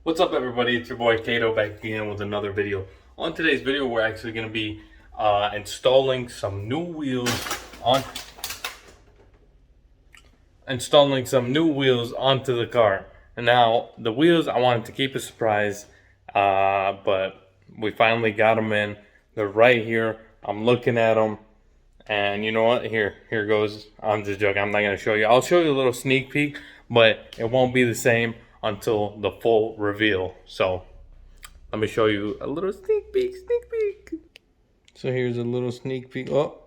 What's up, everybody? It's your boy Kato back again with another video. On today's video, we're actually going to be installing some new wheels onto the car. And now the wheels, I wanted to keep a surprise, but we finally got them in. They're right here. I'm looking at them, and you know what? Here goes. I'm just joking. I'm not going to show you. I'll show you a little sneak peek, but it won't be the same until the full reveal. So let me show you a little sneak peek. So here's a little sneak peek. Oh,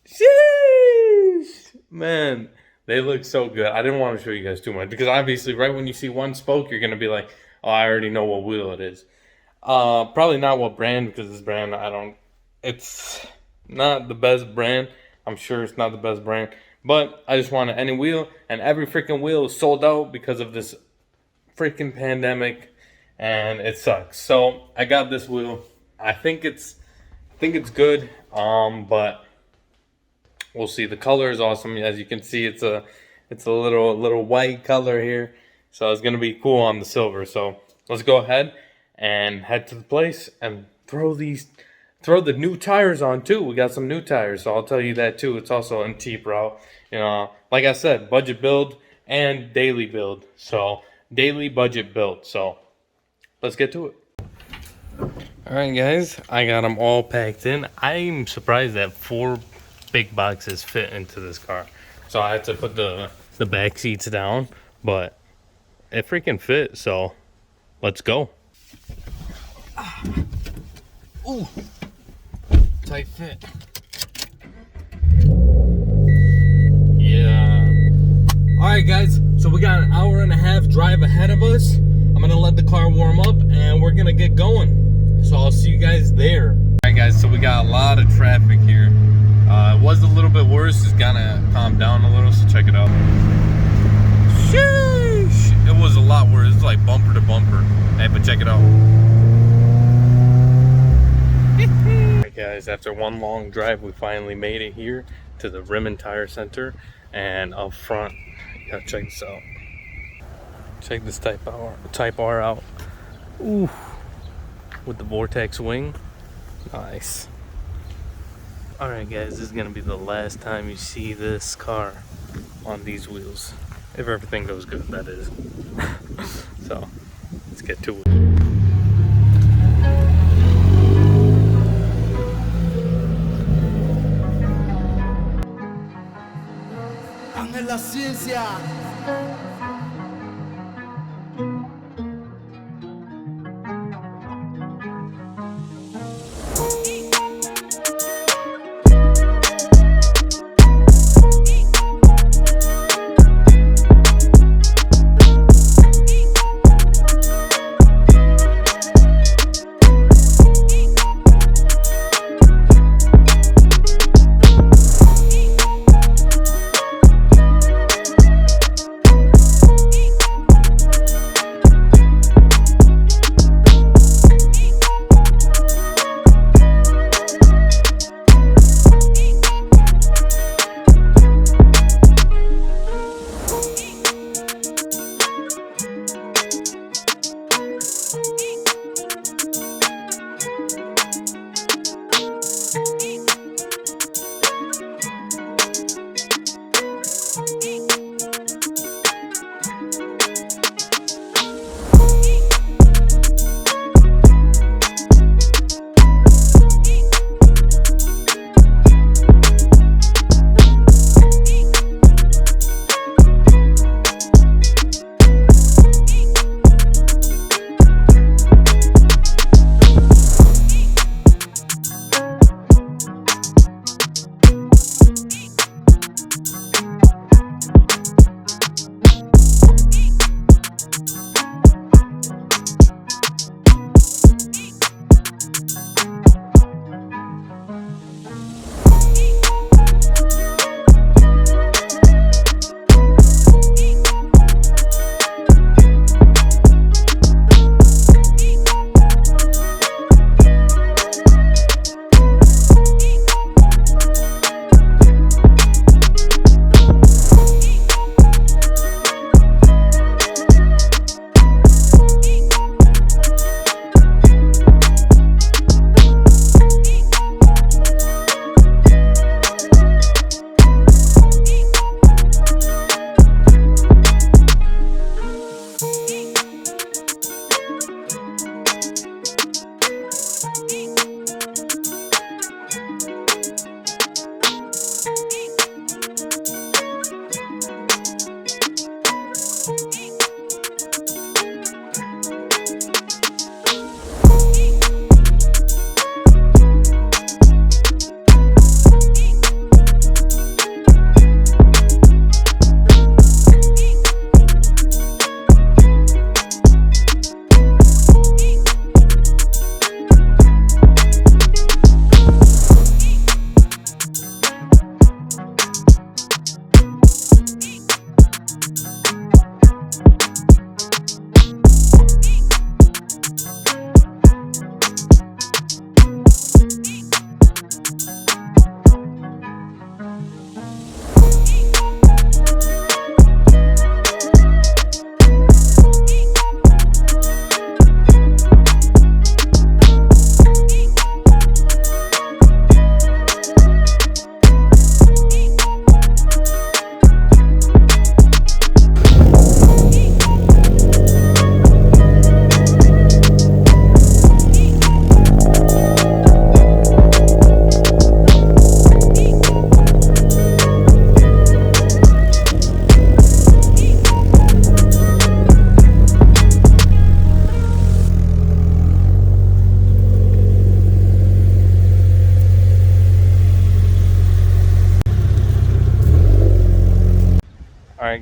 sheesh, man, they look so good. I didn't want to show you guys too much because obviously right when you see one spoke, you're gonna be like, oh, I already know what wheel it is. Probably not what brand, because this brand, it's not the best brand. I'm sure it's not the best brand. But I just wanted any wheel, and every freaking wheel is sold out because of this freaking pandemic, and it sucks. So I got this wheel. I think it's good. But we'll see. The color is awesome. As you can see, it's a little white color here. So it's gonna be cool on the silver. So let's go ahead and head to the place and throw the new tires on too. We got some new tires, so I'll tell you that too. It's also in cheap route. You know, like I said, budget build and daily build. So daily budget build. So let's get to it. All right, guys, I got them all packed in. I'm surprised that 4 big boxes fit into this car. So I had to put the back seats down, but it freaking fit. So let's go. Ooh. Tight fit. Yeah. Alright, guys, so we got an hour and a half drive ahead of us. I'm gonna let the car warm up and we're gonna get going. So I'll see you guys there. Alright, guys, so we got a lot of traffic here. It was a little bit worse. It's gonna calm down a little, so check it out. Sheesh! It was a lot worse. It's like bumper to bumper. Hey, but check it out. Guys, after one long drive, we finally made it here to the Rim and Tire Center, and up front, you gotta check this out. Check this Type R out. Ooh, with the Vortex wing, nice. All right, guys, this is gonna be the last time you see this car on these wheels, if everything goes good, that is. So let's get to it. La ciencia.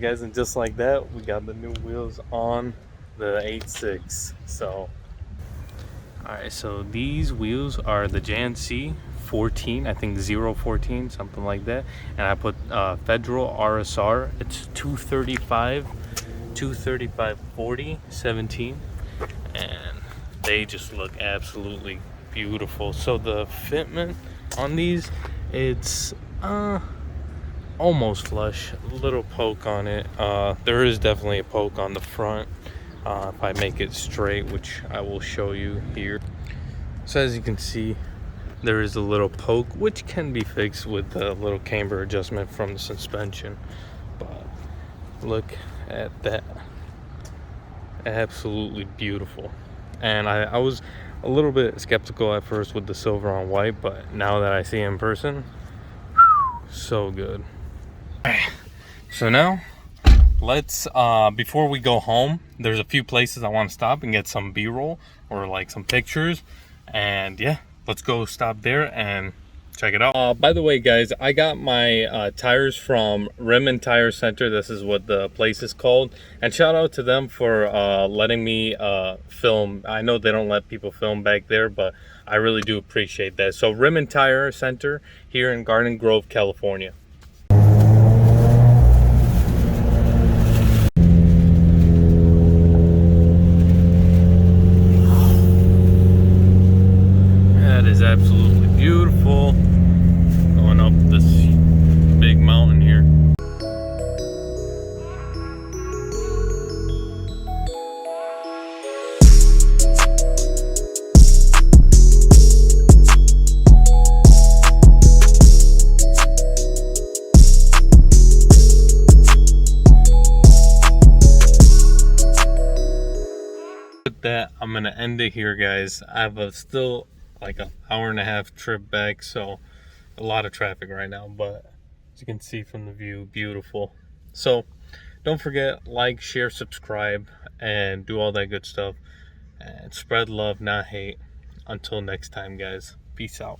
guys, and just like that, we got the new wheels on the 8.6. So, alright, so these wheels are the JNC014, I think 014, something like that. And I put Federal RSR, it's 235/40 17, and they just look absolutely beautiful. So the fitment on these, it's almost flush, a little poke on it. There is definitely a poke on the front if I make it straight, which I will show you here. So as you can see, there is a little poke, which can be fixed with a little camber adjustment from the suspension. But look at that, absolutely beautiful. And I was a little bit skeptical at first with the silver on white, but now that I see it in person, so good. So now let's before we go home, there's a few places I want to stop and get some b-roll or like some pictures, and yeah, let's go stop there and check it out. By the way guys, I got my tires from Rim Tire Center. This is what the place is called, and shout out to them for letting me film. I know they don't let people film back there, but I really do appreciate that. So Rim Tire Center here in Garden Grove, California. Absolutely beautiful, going up this big mountain here. With that, I'm gonna end it here, guys. I have still like an hour and a half trip back, so a lot of traffic right now, but as you can see from the view, beautiful. So don't forget, like, share, subscribe, and do all that good stuff, and spread love, not hate. Until next time guys, peace out.